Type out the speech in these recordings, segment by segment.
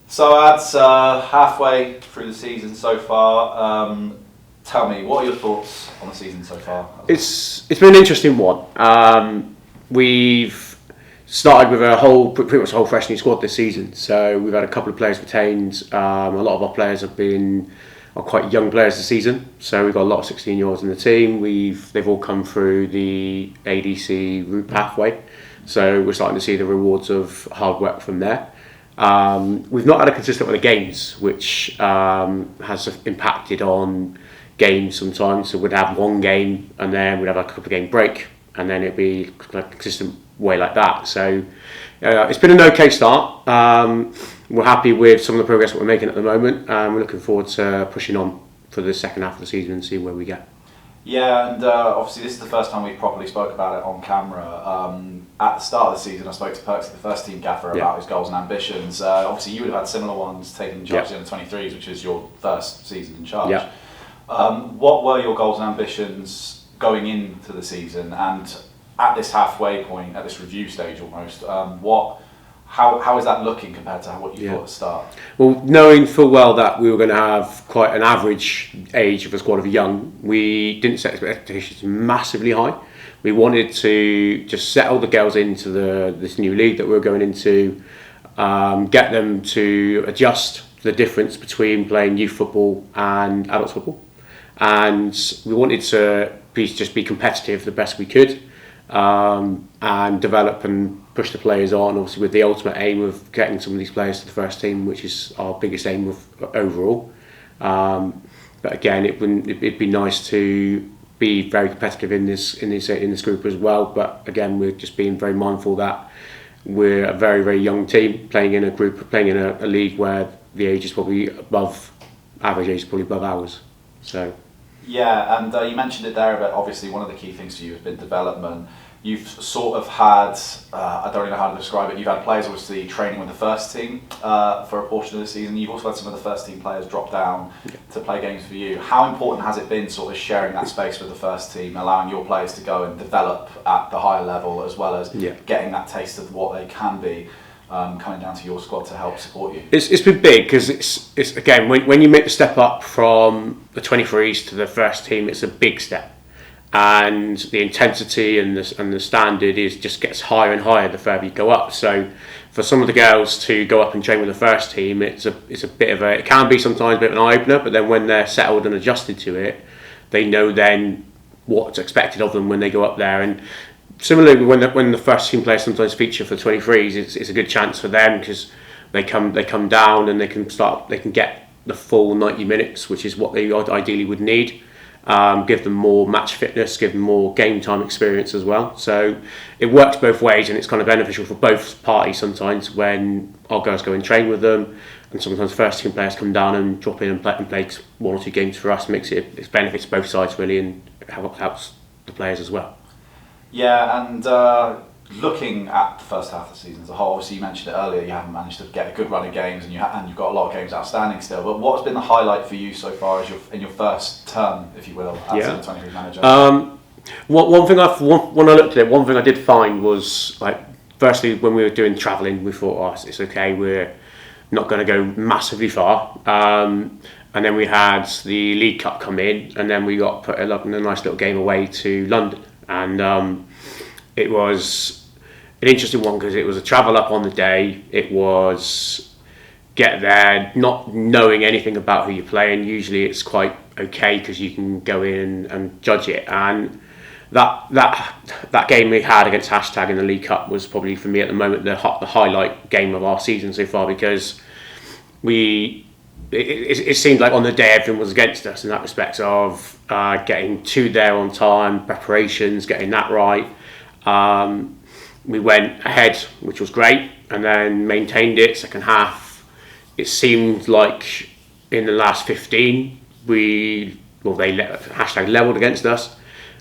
So that's halfway through the season so far. Tell me, what are your thoughts on the season so far? It's been an interesting one. We've started with pretty much a whole fresh new squad this season. So we've had a couple of players retained. A lot of our players are quite young players this season. So we've got a lot of 16-year-olds in the team. They've all come through the ADC route pathway. So we're starting to see the rewards of hard work from there. We've not had a consistent run of games, which has impacted on games sometimes. So we'd have one game and then we'd have a couple of game break, and then it'd be a consistent way like that. So it's been an okay start. We're happy with some of the progress that we're making at the moment. We're looking forward to pushing on for the second half of the season and see where we get. Yeah, and obviously this is the first time we've properly spoke about it on camera. At the start of the season, I spoke to Perksy, the first team gaffer, about his goals and ambitions. Obviously you would have had similar ones taking charge of the under-23s, which is your first season in charge. Yeah. What were your goals and ambitions going into the season, and at this halfway point, at this review stage almost, how is that looking compared to what you thought at the start? Well, knowing full well that we were going to have quite an average age of a squad of young, we didn't set expectations massively high. We wanted to just settle the girls into this new league that we were going into, get them to adjust the difference between playing youth football and adult football. And we wanted to just be competitive the best we could, and develop and push the players on, obviously with the ultimate aim of getting some of these players to the first team, which is our biggest aim overall. But again, it'd be nice to be very competitive in this group as well. But again, we're just being very mindful that we're a very, very young team playing in a league where the age is probably average age is probably above ours. So. Yeah, and you mentioned it there, but obviously one of the key things for you has been development. You've sort of had, I don't really know how to describe it, you've had players obviously training with the first team for a portion of the season. You've also had some of the first team players drop down to play games for you. How important has it been sort of sharing that space with the first team, allowing your players to go and develop at the higher level, as well as getting that taste of what they can be? Coming down to your squad to help support you? It's been big because it's again when you make the step up from the 23s to the first team, it's a big step, and the intensity and the standard just gets higher and higher the further you go up. So for some of the girls to go up and train with the first team, it can be sometimes a bit of an eye opener, but then when they're settled and adjusted to it, they know then what's expected of them when they go up there. And similarly, when the first team players sometimes feature for 23s, it's a good chance for them because they come down and they can get the full 90 minutes, which is what they ideally would need. Give them more match fitness, give them more game time experience as well. So it works both ways, and it's kind of beneficial for both parties sometimes when our girls go and train with them, and sometimes first team players come down and drop in and play one or two games for us. It benefits both sides really, and it helps the players as well. Yeah, and looking at the first half of the season as a whole, obviously you mentioned it earlier, you haven't managed to get a good run of games, and you've got a lot of games outstanding still. But what's been the highlight for you so far in your first term, if you will, as a 23 manager? When I looked at it, one thing I did find was, like, firstly, when we were doing travelling, we thought, it's okay, we're not going to go massively far. And then we had the League Cup come in, and then we got put in a nice little game away to London. And it was an interesting one because it was a travel up on the day. It was get there not knowing anything about who you're playing. Usually it's quite okay because you can go in and judge it. And that game we had against Hashtag in the League Cup was probably for me at the moment the highlight game of our season so far, because it seemed like on the day everything was against us in that respect of getting to there on time, preparations, getting that right. We went ahead, which was great, and then maintained it. Second half, it seemed like in the last 15, they Hashtag levelled against us,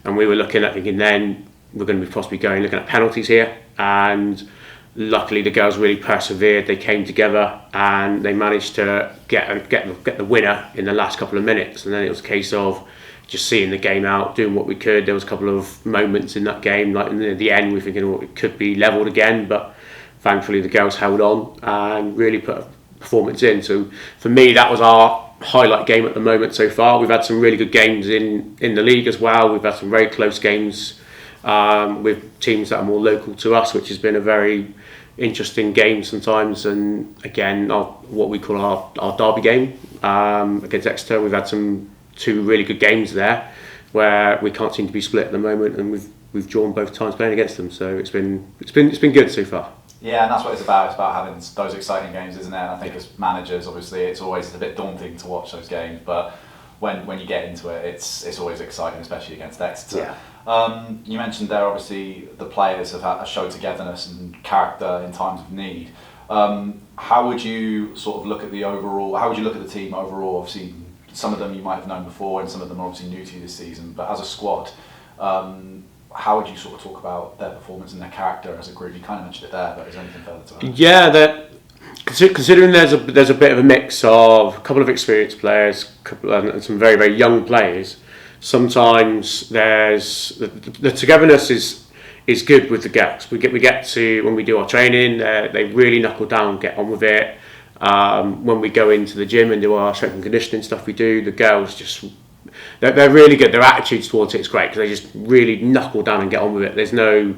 and we were thinking then we're going to be possibly looking at penalties here, and luckily the girls really persevered. They came together and they managed to get the winner in the last couple of minutes, and then it was a case of just seeing the game out, doing what we could. There was a couple of moments in that game, like in the end, we're thinking it could be levelled again, but thankfully the girls held on and really put a performance in. So for me, that was our highlight game at the moment so far. We've had some really good games in the league as well. We've had some very close games with teams that are more local to us, which has been a very interesting game sometimes. And again, what we call our derby game against Exeter, we've had two really good games there where we can't seem to be split at the moment, and we've drawn both times playing against them. So it's been good so far. Yeah, and that's what it's about. It's about having those exciting games, isn't it? And I think as managers, obviously, it's always a bit daunting to watch those games, but when you get into it, it's always exciting, especially against Exeter. Yeah. You mentioned there, obviously, the players have shown togetherness and character in times of need. How would you sort of look at the overall? How would you look at the team overall? Obviously, some of them you might have known before, and some of them are obviously new to you this season. But as a squad, how would you sort of talk about their performance and their character as a group? You kind of mentioned it there, but is there anything further to add? Yeah, considering there's a bit of a mix of a couple of experienced players, and some very, very young players. Sometimes there's the togetherness is good with the girls. We get to, when we do our training, they really knuckle down, get on with it. When we go into the gym and do our strength and conditioning stuff, the girls they're really good. Their attitudes towards it is great because they just really knuckle down and get on with it. There's no,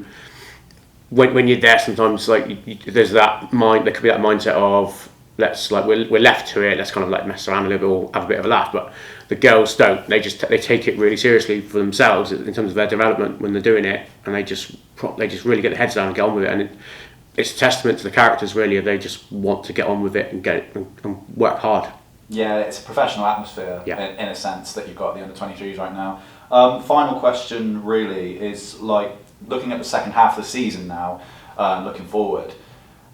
when you're there, sometimes there's that there could be that mindset of we're left to it. Let's kind of mess around a little bit or have a bit of a laugh. But the girls don't. They take it really seriously for themselves in terms of their development when they're doing it, and they just really get their heads down and get on with it. And it's a testament to the characters really. They just want to get on with it and and work hard. Yeah, it's a professional atmosphere in a sense that you've got the under-23s right now. Final question really is looking at the second half of the season now, looking forward.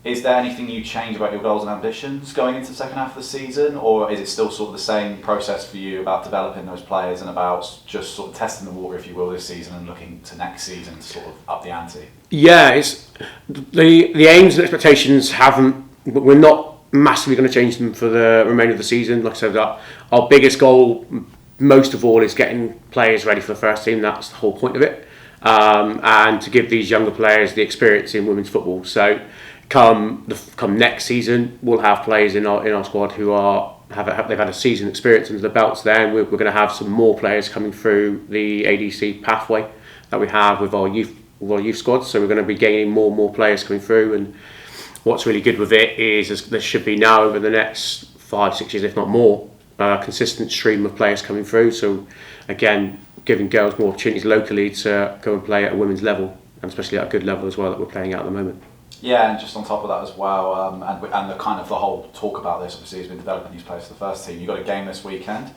Is there anything you change about your goals and ambitions going into the second half of the season, or is it still sort of the same process for you about developing those players and about just sort of testing the water, if you will, this season and looking to next season to sort of up the ante? Yeah, it's the aims and expectations we're not massively going to change them for the remainder of the season. Like I said, our biggest goal, most of all, is getting players ready for the first team. That's the whole point of it, and to give these younger players the experience in women's football. So, come next season, we'll have players in our squad who they've had a season experience under the belts. Then we're going to have some more players coming through the ADC pathway that we have with our youth squad. So we're going to be gaining more and more players coming through. And what's really good with it is there should be now over the next 5-6 years, if not more, a consistent stream of players coming through. So again, giving girls more opportunities locally to go and play at a women's level, and especially at a good level as well that we're playing at the moment. Yeah, and just on top of that as well, and the kind of the whole talk about this obviously has been developing these players for the first team. You've got a game this weekend.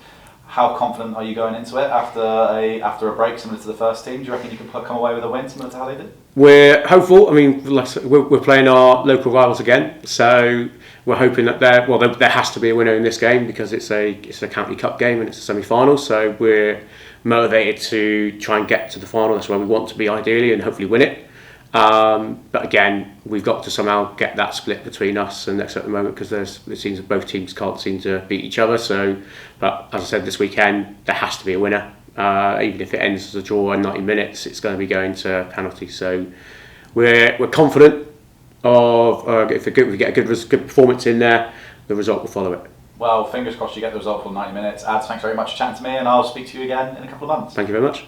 How confident are you going into it after a break similar to the first team? Do you reckon you can come away with a win similar to how they did? We're hopeful. I mean, we're playing our local rivals again, so we're hoping that there has to be a winner in this game because it's a county cup game and it's a semi-final. So we're motivated to try and get to the final. That's where we want to be ideally, and hopefully win it. But again, we've got to somehow get that split between us and Exeter at the moment because it seems that both teams can't seem to beat each other. So, but as I said, this weekend there has to be a winner. Even if it ends as a draw in 90 minutes, it's going to be going to penalty. So we're confident of if we get a good performance in there, the result will follow it. Well, fingers crossed you get the result for 90 minutes. Ads, thanks very much for chatting to me, and I'll speak to you again in a couple of months. Thank you very much.